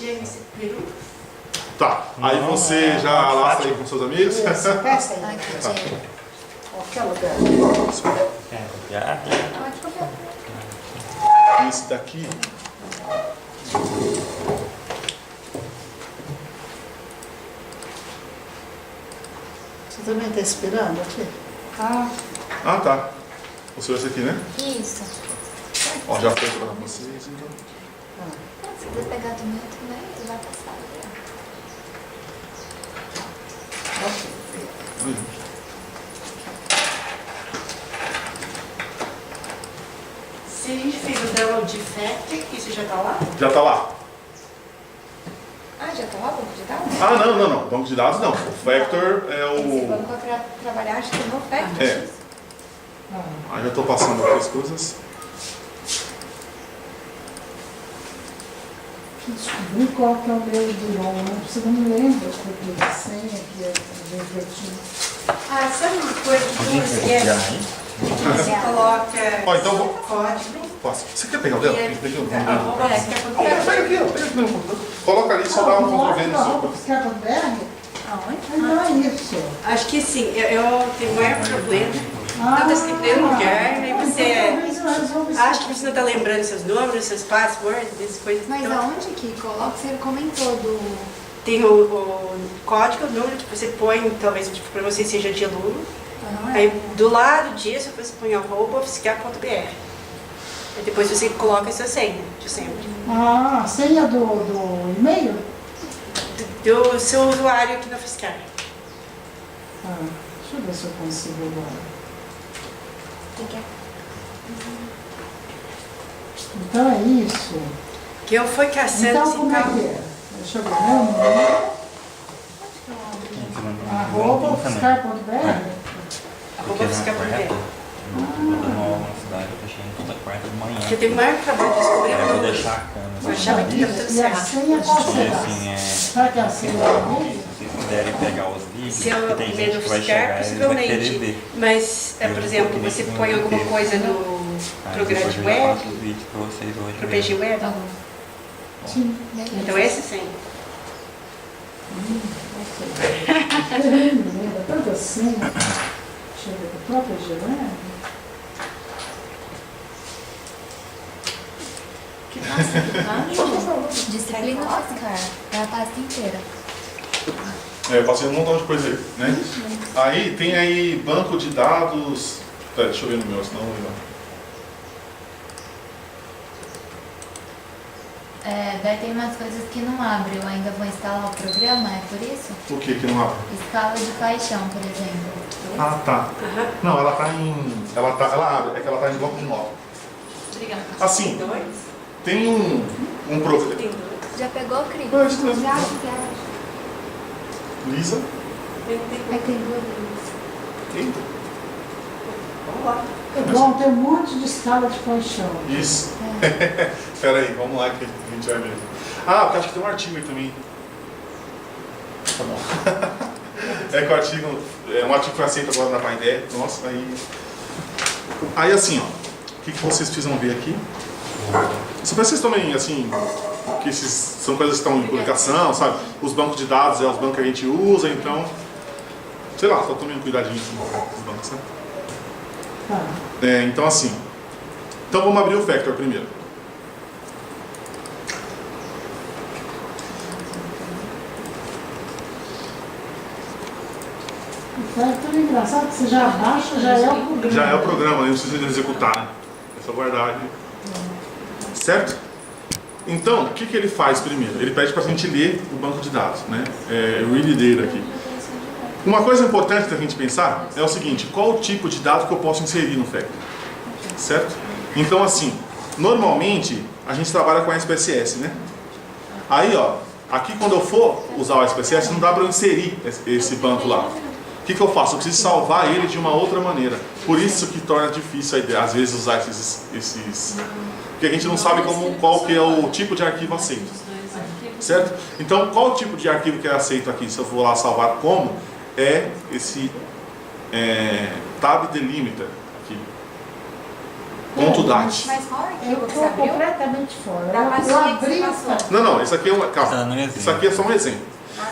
James Peru. Tá, aí você já alastra aí com seus amigos. Passa aí. Tá. Qualquer lugar. Já. Esse daqui. Você também está esperando aqui? Ah, tá. O seu é esse aqui, né? Isso. Ó, já foi pra vocês. Então. Se você pegar do meu também, ele vai passar. Se a gente fez o download de Factor, isso já está lá? Já tá lá. Ah, já tá lá o banco de dados? Ah, não. Banco de dados não. O Factor é Esse o... banco é pra trabalhar, acho que no Factor. É. Aí eu tô passando aqui as coisas. Descobri qual que é o meu Duron, você não me lembra porque a senha que é bem pertinho. Ah, sabe uma coisa que tu esquece? Você coloca Ó, então vou... código. Posso? Você quer pegar o dela? Pega aqui, É, pega aqui no computador. Coloca ali, só dá um Ctrl+V no seu. Fiscal.br? Aonde? Não é isso. Acho que sim, eu tenho um maior problema. Não está escrito em nenhum lugar, aí você acha que você não está lembrando seus números, seus passwords, essas coisas. Mas Então, aonde que coloca? Você comentou do... tem o código, o número que você põe, talvez tipo, para você seja de aluno. Aí do lado disso você põe @fiscal.br. Aí depois você coloca a sua senha de sempre. Ah, senha do e-mail? Do seu usuário aqui na Fiscal. Deixa eu ver se eu consigo agora. Então é isso. Que eu fui caçando Então assim, como é que é? Deixa eu ver, meu número, @fiscal.br. @fiscal.br. Uma cidade, eu deixei toda quarta de manhã. Eu tenho o maior trabalho de descobrir Aí eu vou tudo. deixar a câmera. Eu achava que deu tudo E a certo. senha qual E será? assim, Será que é a senha do e-mail? se vocês puderem pegar os vídeos, Se eu porque tem ver gente no que vai Fiscal, chegar e eles vão querer possivelmente. ver. Mas, por exemplo, você põe alguma coisa no Aí programa depois de eu já web, passo os vídeos pra vocês hoje pro mesmo. PG Web. Sim. Então esse sim. Lembra tanta senha. Deixa eu ver, do próprio Gerando. Disciplina fiscal. É a pasta inteira. Eu passei um montão de coisa aí, né? Aí tem aí banco de dados. Pera, deixa eu ver no meu, senão eu não. Daí tem umas coisas que não abrem. Eu ainda vou instalar o programa, é por isso? O que não abre? Escala de paixão, por exemplo. Ah, tá. Não, ela tá em. Ela abre, é que ela tá em bloco de nota. Obrigada. Assim, Tem dois? tem um programa. Tem dois. Já pegou, Cris? Ah, isso mesmo. Já. Lisa. Tem É que tem duas vezes. Eita. Vamos lá. Bom, tem um monte de escala de paixão. Isso. Espera aí, vamos lá que a gente vai ver. Ah, eu acho que tem um artigo aí também. Tá bom. É que o artigo, um artigo que foi aceito agora na Paidé. Nossa, aí assim, ó, o que vocês precisam ver aqui? Só para vocês também, assim, que esses são coisas que estão em publicação, sabe? Os bancos de dados os bancos que a gente usa, então, sei lá, só tomem um cuidadinho com os bancos, né? Tá. Então assim, então vamos abrir o Factor primeiro. É tudo engraçado que você já abaixa, já é o programa. Já é o programa, não precisa executar, né? É só guardar ali. Certo? Então, o que ele faz primeiro? Ele pede para a gente ler o banco de dados, né? Read data aqui. Uma coisa importante da gente pensar é o seguinte: qual o tipo de dado que eu posso inserir no Factor? Certo? Então, assim, normalmente a gente trabalha com a SPSS, né? Aí, ó, aqui quando eu for usar o SPSS, não dá para eu inserir esse banco lá. O que eu faço? Eu preciso salvar ele de uma outra maneira. Por isso que torna difícil, às vezes, usar esses... Porque a gente não sabe qual que é o tipo de arquivo aceito. Certo? Então, qual o tipo de arquivo que é aceito aqui? Se eu for lá salvar como, é esse tab delimiter aqui. Ponto .dat. Mas qual Eu arquivo que você estou abriu? completamente fora. Da Eu pastinha que abri você o passou. Não, esse aqui é uma... Calma. Não é exemplo. Isso aqui é só um exemplo.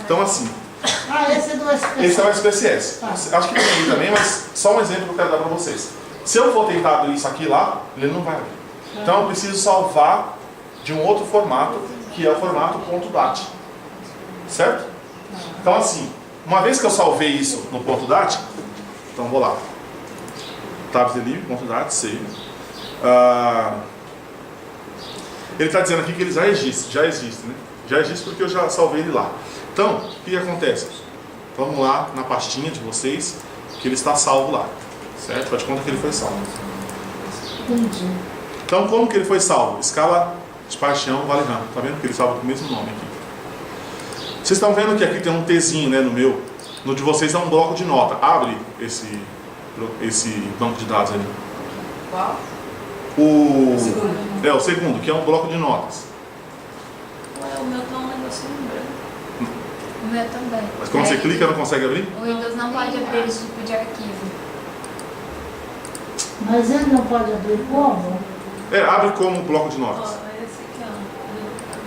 Então, assim... Ah, esse é do SPSS. Esse é o SPSS. Tá. Acho que tem aí também, mas só um exemplo que eu quero dar para vocês. Se eu for tentar abrir isso aqui lá, ele não vai abrir. Então eu preciso salvar de um outro formato, que é o formato .dat. Certo? Então assim, uma vez que eu salvei isso no .dat, então vou lá. Tabs delivery, .dat, save. Ele está dizendo aqui que ele já existe, né? Já existe porque eu já salvei ele lá. Então, o que acontece? Vamos lá na pastinha de vocês, que ele está salvo lá, certo? Faz de conta que ele foi salvo. Entendi. Então, como que ele foi salvo? Escala de paixão vale RAM. Tá vendo que ele salva com o mesmo nome aqui? Vocês estão vendo que aqui tem um Tzinho, né, no meu. No de vocês é um bloco de nota. Abre esse banco de dados ali. Qual? O segundo, que é um bloco de notas. Ué, o meu tá um negocinho branco. O meu também. Mas quando você clica, não consegue abrir? O Windows não pode abrir esse tipo de arquivo. Mas ele não pode abrir como? Abre como bloco de Ó, notas. esse aqui, ó.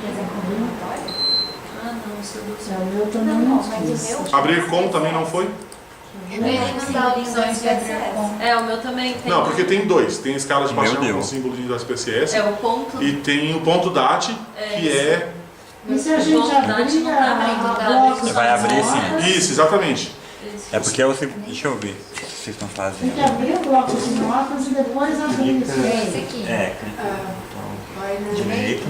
Ele não pode? Ah, não, seu do É, o meu também Não, não mas o quis. meu- Abrir como também não foi? Ele não dá opções de abrir com. É, o meu também tem. Não, porque tem dois. Tem a escala de Meu paixão Deus. com o símbolo do SPSS. É o ponto. E tem o ponto .dat, que é... E se a gente abrir não dá pra encontrar a bloco isso. Vai abrir sim. Isso, exatamente. Esse. É porque deixa eu ver o que vocês estão Tem fazendo. que abrir o bloco de notas e depois abrir isso. É esse aqui. Vai na Direito.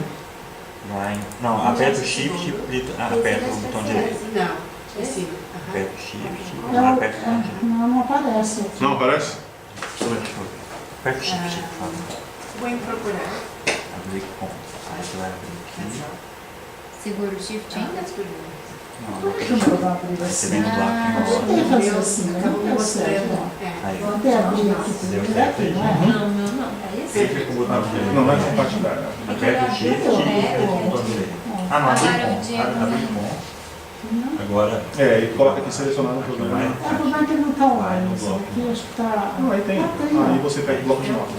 Vai. Não, aperta o shift e aperta o botão direito. Não, esse. Aperta o shift e Não, aperta o botão direito. não aparece aqui. Não aparece? Deixa eu ver. Aperta o shift, por favor. Vou procurar. Abrir com. Aí você vai abrir aqui. Segura o shift ainda? Não, Por que eu vou abrir Você assim? vem no bloco Eu em tenho que fazer Meu, assim, né? acabou me Não certo, mostrando. não. É. Aí. Vou até abrir aqui Deu tudo certo aqui, aí? não é? Não, o meu não. É esse? Não vai compartilhar. Aperta o shift e aperta o botão direito. Ah, não, Agora abrir o com. Diego Abrir com. Agora. E coloca aqui selecionado no Aqui programa. vai. É, como é que não está online? Isso aqui acho que está... Não, aí tem. Ah, Aí você pega o bloco de notas.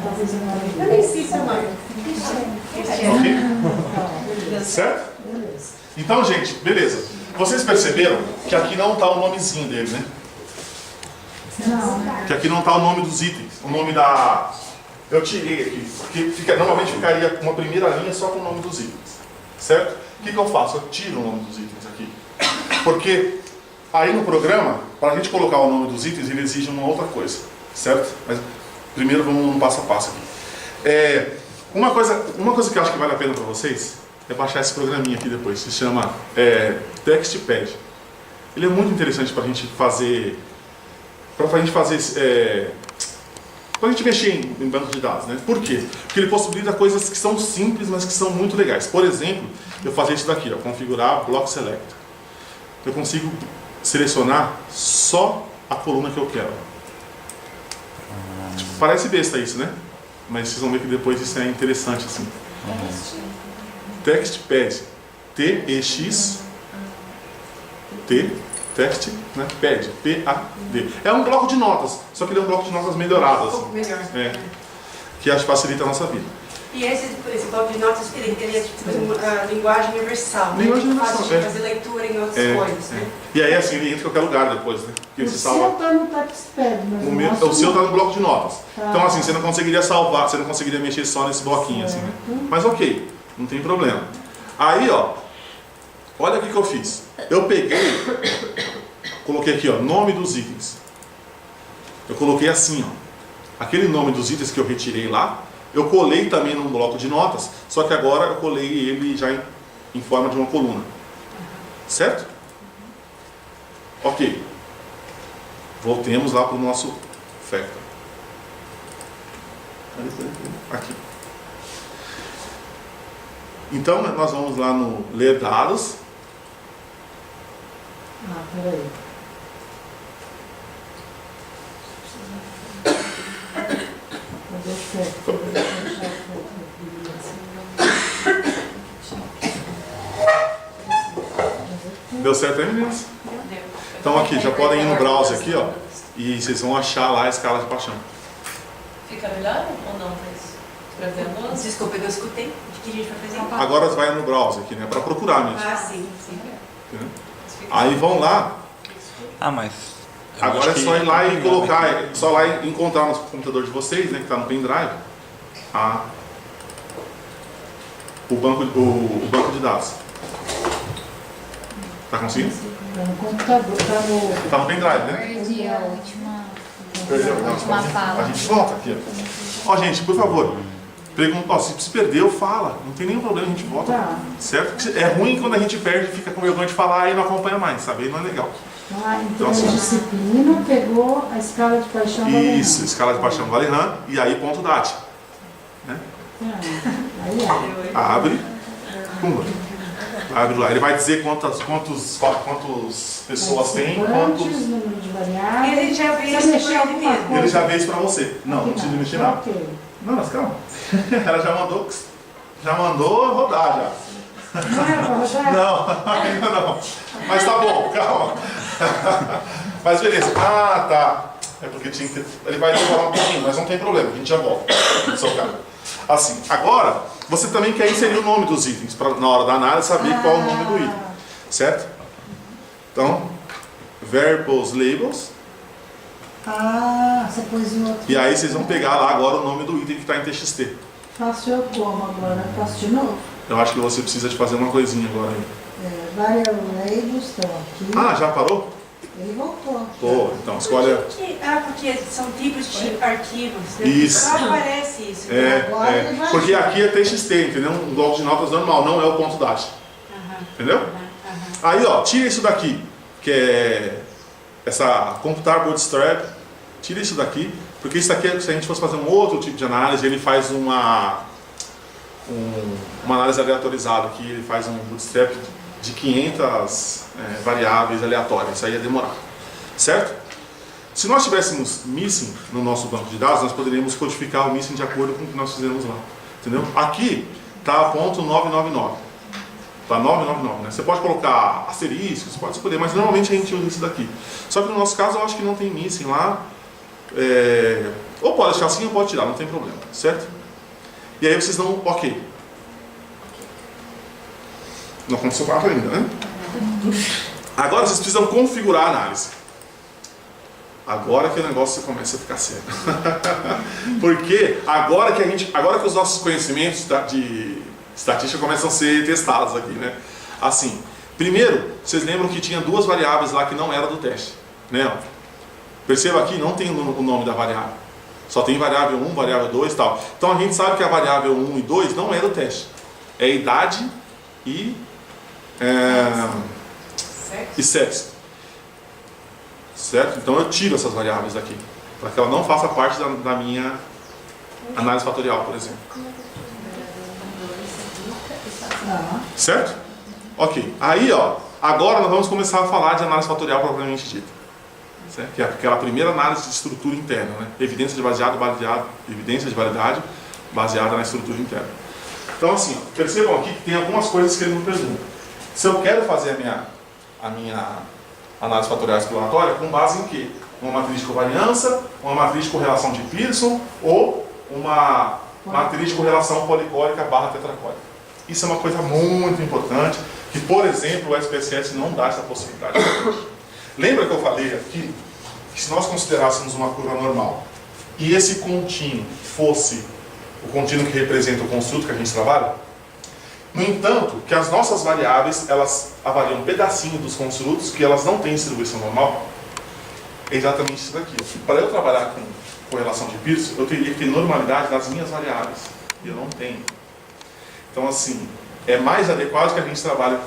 talvez eu não Eu nem sei seu nome. Ok? Certo? Beleza. Então, gente, beleza. Vocês perceberam que aqui não está o nomezinho dele, né? Não. Que aqui não está o nome dos itens. O nome da... Eu tirei aqui. Porque normalmente ficaria uma primeira linha só com o nome dos itens. Certo? O que eu faço? Eu tiro o nome dos itens aqui. Porque aí no programa, para a gente colocar o nome dos itens, ele exige uma outra coisa. Certo? Mas primeiro vamos no passo a passo aqui. Uma coisa que eu acho que vale a pena para vocês é baixar esse programinha aqui depois. Se chama TextPad. Ele é muito interessante para a gente fazer... Para a gente fazer... Para a gente mexer em banco de dados, né? Por quê? Porque ele possibilita coisas que são simples, mas que são muito legais. Por exemplo, eu fazer isso daqui, ó, configurar Block Select. Eu consigo selecionar só a coluna que eu quero. Parece besta isso, né? Mas vocês vão ver que depois isso é interessante assim. TextPad. T-E-X T, text, né? Pad, P-A-D. É um bloco de notas, só que ele é um bloco de notas melhorado, Um pouco assim. melhor. É, que acho que facilita a nossa vida. E esse bloco de notas, ele é tipo uma linguagem universal, né? Linguagem universal, Fácil de fazer leitura em outras coisas, né? E aí assim, ele entra em qualquer lugar depois, né? Porque O você seu salva. está no TextPad, mas O seu está no bloco de notas. Tá. Então assim, você não conseguiria salvar, você não conseguiria mexer só nesse bloquinho, assim, né? Mas ok, não tem problema. Aí, ó, olha o que eu fiz. Eu peguei, coloquei aqui, ó, nome dos itens. Eu coloquei assim, ó. Aquele nome dos itens que eu retirei lá, eu colei também num bloco de notas, só que agora eu colei ele já em forma de uma coluna. Certo? Ok. Voltemos lá para o nosso Factor. Aqui. Então, nós vamos lá no ler dados. Ah, peraí. Cadê o Factor? Deu certo aí, meninas? Então aqui, já podem ir no browser aqui, ó. E vocês vão achar lá a escala de paixão. Fica melhor ou não? Pra ver a luz? Desculpa, eu não escutei. O que a gente vai fazer? Agora vai no browser aqui, né? Para procurar mesmo. Ah, sim, sim. Entendeu? Aí vão lá. Ah, mas... eu Agora é acho só ir que- lá e colocar, só lá e encontrar no computador de vocês, né? Que está no pendrive, o banco de dados. Tá conseguindo? Tá no computador, tá no... Tá no pendrive, né? Perdi a última, Perdeu? a última A fala. gente volta aqui, ó. Ó, gente, por favor, pergunta, ó, se perdeu, fala. Não tem nenhum problema, a gente volta. Tá. Certo? Porque é ruim quando a gente perde, fica com vergonha de falar e não acompanha mais, sabe? Aí não é legal. Ah, então Então, a assim, disciplina pegou a escala de paixão da Isso, Leandro. escala de paixão Valeran e aí ponto DAT. Né? Ah, aí é. Abre, pumba. Abre lá. Ele vai dizer quantas pessoas tem, Participantes, quantos. número de variáveis. Ele já fez Você isso mexeu por ele alguma mesmo. coisa? Ele já fez isso pra você. Não, não precisa de mexer nada. Ok. Não, mas calma. Ela já mandou rodar já. Não era pra rodar? Não, ainda não. Mas tá bom, calma. Mas beleza. Ah, tá. É porque tinha que ter... Ele vai demorar um pouquinho, mas não tem problema, a gente já volta. Assim, agora, você também quer inserir o nome dos itens, para na hora da análise saber qual é o nome do item. Certo? Então, variables labels. Ah, você pôs em outro. E aí vocês vão pegar lá agora o nome do item que está em TXT. Faço eu como agora? Faço de novo? Eu acho que você precisa de fazer uma coisinha agora aí. Variable labels estão aqui. Ah, já parou? Ele voltou. Pô, então escolhe. Porque são tipos de arquivos. Né? Isso. Só aparece isso. Agora ele vai- Porque aqui é TXT, entendeu? Um bloco de notas normal, não é o ponto DAT. Aham, Entendeu? aham. Aí, ó, tira isso daqui, que é essa computar bootstrap. Tira isso daqui, porque isso daqui, se a gente fosse fazer um outro tipo de análise, ele faz uma análise aleatorizada, que ele faz um bootstrap de 500 variáveis aleatórias. Isso aí ia demorar, certo? Se nós tivéssemos missing no nosso banco de dados, nós poderíamos codificar o missing de acordo com o que nós fizemos lá, entendeu? Aqui está ponto 999. Tá 999, né? Você pode colocar asterisco, você pode escolher, mas normalmente a gente usa isso daqui. Só que no nosso caso eu acho que não tem missing lá. Ou pode deixar assim ou pode tirar, não tem problema, certo? E aí vocês dão ok. Não aconteceu nada ainda, né? Agora vocês precisam configurar a análise. Agora que o negócio começa a ficar sério. Porque agora que os nossos conhecimentos de estatística começam a ser testados aqui, né? Assim, primeiro, vocês lembram que tinha duas variáveis lá que não era do teste, né? Perceba aqui, não tem o nome da variável. Só tem variável 1, variável 2 e tal. Então a gente sabe que a variável 1 e 2 não é do teste. É idade e sexo. Certo? Então eu tiro essas variáveis daqui, para que ela não faça parte da minha análise fatorial, por exemplo. Ah, Certo? Ok. Aí, ó, agora nós vamos começar a falar de análise fatorial propriamente dita. certo? Que é aquela primeira análise de estrutura interna, né? Evidência de validade baseada na estrutura interna. Então, assim, percebam aqui que tem algumas coisas que ele me pergunta. Se eu quero fazer a minha análise fatorial exploratória, com base em quê? Uma matriz de covariância, uma matriz de correlação de Pearson ou uma matriz de correlação policólica barra tetracólica. Isso é uma coisa muito importante, que, por exemplo, o SPSS não dá essa possibilidade. Lembra que eu falei aqui que se nós considerássemos uma curva normal e esse contínuo fosse o contínuo que representa o construto que a gente trabalha? No entanto, que as nossas variáveis, elas avaliam um pedacinho dos construtos que elas não têm distribuição normal. É exatamente isso daqui. Para eu trabalhar com correlação de Pearson, eu teria que ter normalidade das minhas variáveis. E eu não tenho. Então, assim, é mais adequado que a gente trabalhe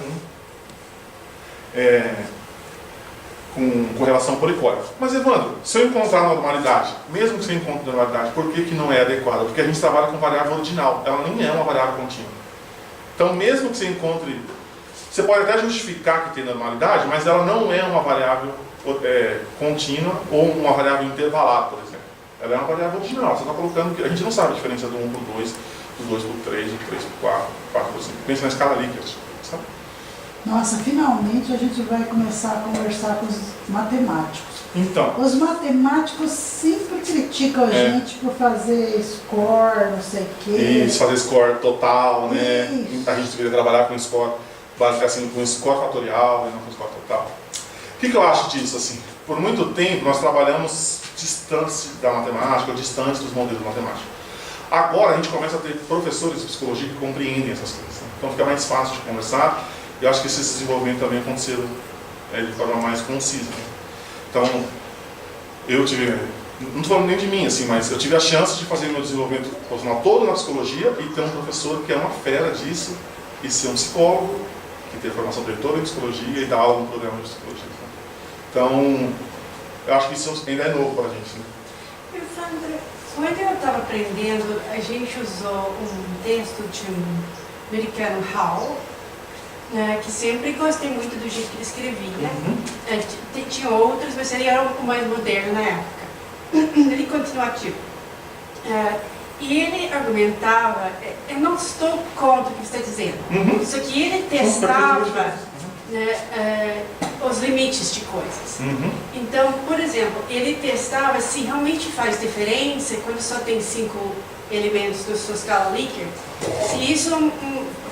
com correlação policólica. Mas, Evandro, se eu encontrar normalidade, mesmo que você encontre normalidade, por que não é adequado? Porque a gente trabalha com variável ordinal. Ela nem é uma variável contínua. Então, mesmo que você encontre... Você pode até justificar que tem normalidade, mas ela não é uma variável contínua ou uma variável intervalada, por exemplo. Ela é uma variável ordinal. Você está colocando... A gente não sabe a diferença do 1 para o 2, do 2 para o 3, do 3 para o 4, do 4 para o 5. Pensa na escala Likert, sabe? Nossa, finalmente a gente vai começar a conversar com os matemáticos. Então... Os matemáticos sempre criticam a gente por fazer score, não sei o quê. Isso, fazer score total, né? Isso. A gente deveria trabalhar com score, assim, com score fatorial e não com score total. O que eu acho disso, assim? Por muito tempo nós trabalhamos distante da matemática, distante dos modelos matemáticos. Agora a gente começa a ter professores de psicologia que compreendem essas coisas, né? Então fica mais fácil de conversar. E eu acho que esse desenvolvimento também aconteceu de forma mais concisa, né? Então, eu tive, não estou falando nem de mim, assim, mas eu tive a chance de fazer meu desenvolvimento profissional todo na psicologia e ter um professor que é uma fera disso, e ser um psicólogo, que tem formação doutora em psicologia e dá aula no programa de psicologia. Né? Então, eu acho que isso ainda é novo para a gente. Né? Sandra, quando eu estava aprendendo, a gente usou um texto de um americano, Hall, que sempre gostei muito do jeito que ele escrevia. Tinha outros, mas ele era um pouco mais moderno na época. Ele continuativo. E ele argumentava, eu não estou contra o que você está dizendo, só que ele testava os limites de coisas. Então, por exemplo, ele testava se realmente faz diferença quando só tem 5 elementos da sua escala Likert, se isso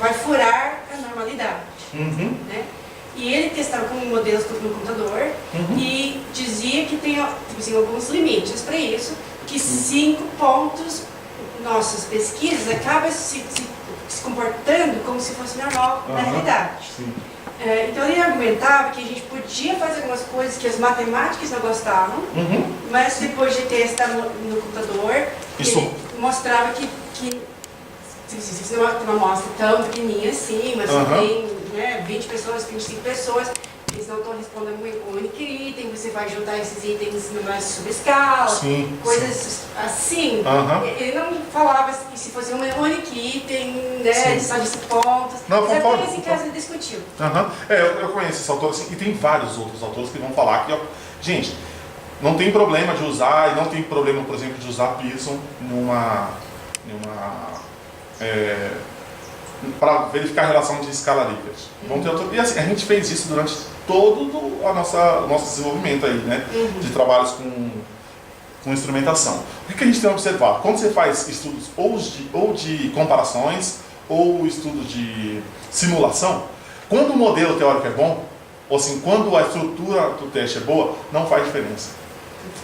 vai furar a normalidade. Né? E ele testava com modelos no computador e dizia que tem alguns limites para isso, que 5 pontos, nossas pesquisas acabam se comportando como se fosse normal na realidade. Então ele argumentava que a gente podia fazer algumas coisas que os matemáticos não gostavam, mas depois de testar no computador, ele mostrava que se uma amostra tão pequenininha assim, mas tem 20 pessoas, 25 pessoas, eles não estão respondendo um único item, você vai juntar esses itens numa subescala, coisas assim. Ele não falava que se fosse um único item, só de 5 pontos, mas até esse caso ele discutiu. Eu conheço esse autor assim, e tem vários outros autores que vão falar que, gente, não tem problema de usar, e não tem problema, por exemplo, de usar Pearson para verificar a relação de escala Likert. E assim, a gente fez isso durante todo o nosso desenvolvimento aí, né? De trabalhos com instrumentação. O que a gente tem observado? Quando você faz estudos ou de comparações ou estudo de simulação, quando o modelo teórico é bom, ou assim, quando a estrutura do teste é boa, não faz diferença.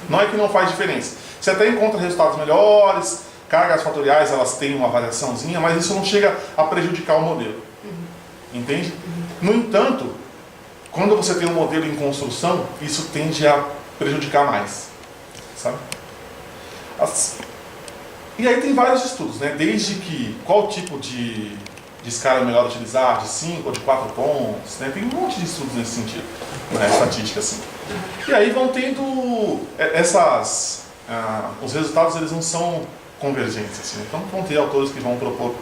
Não é que não faz diferença. Você até encontra resultados melhores, cargas fatoriais elas têm uma variaçãozinha, mas isso não chega a prejudicar o modelo. Entende? No entanto, quando você tem um modelo em construção, isso tende a prejudicar mais. Sabe? E aí tem vários estudos, né? Desde que qual tipo de escala é melhor utilizar, de 5 ou de 4 pontos, né? Tem um monte de estudos nesse sentido, né? Estatística assim. E aí vão tendo os resultados, eles não são convergentes, assim. Então vão ter autores que vão propor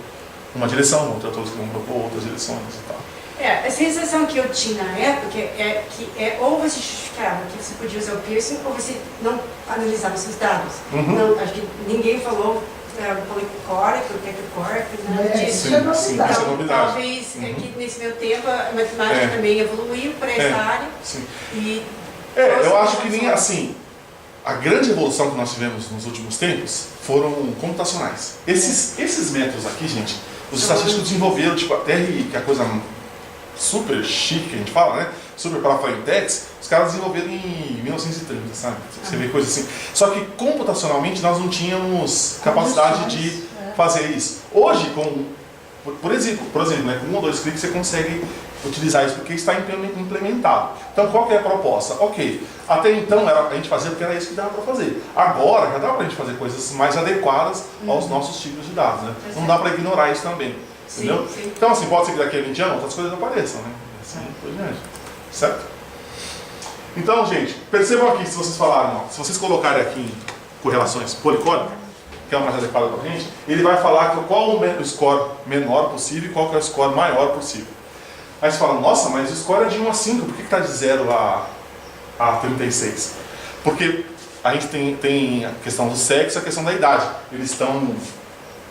uma direção, vão ter autores que vão propor outras direções e tal. A sensação que eu tinha na época é que ou você justificava que você podia usar o piercing ou você não analisava seus dados. Não, acho que ninguém falou policórico, tetracórico, nada disso. Isso é novidade. Então, talvez que nesse meu tempo a matemática também evoluiu para essa área. Sim. E eu acho que nem assim. A grande evolução que nós tivemos nos últimos tempos foram computacionais. Esses métodos aqui, gente, os estatísticos desenvolveram, tipo, a TRI, que é a coisa super chique que a gente fala, né? Super Parafraintex, os caras desenvolveram em 1930, sabe? Você vê coisa assim. Só que computacionalmente nós não tínhamos capacidade de fazer isso. Hoje, por exemplo, né, com 1 ou 2 cliques você consegue utilizar isso porque está implementado. Então qual que é a proposta? Ok, até então a gente fazia porque era isso que dava para fazer. Agora já dá para a gente fazer coisas mais adequadas aos nossos tipos de dados, né? Não dá para ignorar isso também. Entendeu? Sim. Então assim, pode ser que daqui a 20 anos outras coisas apareçam, né? Assim, por diante. Certo? Então, gente, percebam aqui, se vocês falarem, se vocês colocarem aqui em correlações policónicas, que é o mais adequado para a gente, ele vai falar qual o score menor possível e qual que é o score maior possível. Aí você fala, nossa, mas o score é de 1 a 5, por que está de 0 a 36? Porque a gente tem a questão do sexo e a questão da idade. Eles estão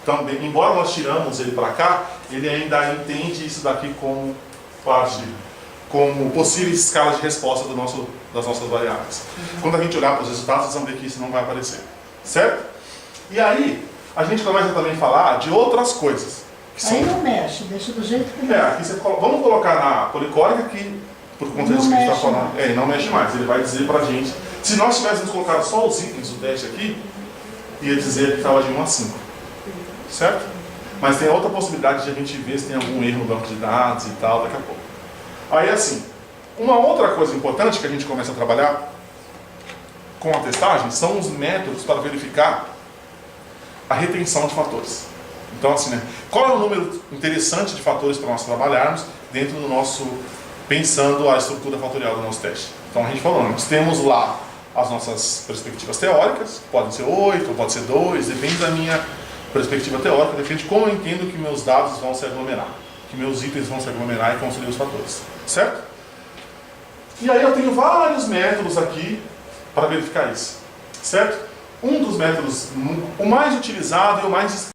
também, embora nós tiramos ele para cá, ele ainda entende isso daqui como parte, como possíveis escalas de resposta das nossas variáveis. Quando a gente olhar para os resultados, vocês vão ver que isso não vai aparecer. Certo? E aí, a gente começa também a falar de outras coisas. Aí não mexe, deixa do jeito que é. Aqui vamos colocar na policórica que, por conta disso que a gente está falando, não mexe mais. Ele vai dizer pra gente, se nós tivéssemos colocado só os itens do teste aqui, ia dizer que estava de 1 a 5. Certo? Mas tem outra possibilidade de a gente ver se tem algum erro no banco de dados e tal, daqui a pouco. Aí assim, uma outra coisa importante que a gente começa a trabalhar com a testagem são os métodos para verificar a retenção de fatores. Então assim, né, qual é o número interessante de fatores para nós trabalharmos dentro do nosso, pensando a estrutura fatorial do nosso teste. Então a gente falou, nós temos lá as nossas perspectivas teóricas, podem ser 8, pode ser 2, depende da minha perspectiva teórica, depende de como eu entendo que meus dados vão se aglomerar, que meus itens vão se aglomerar e construir os fatores, certo? E aí eu tenho vários métodos aqui para verificar isso, certo? Um dos métodos, o mais utilizado e o mais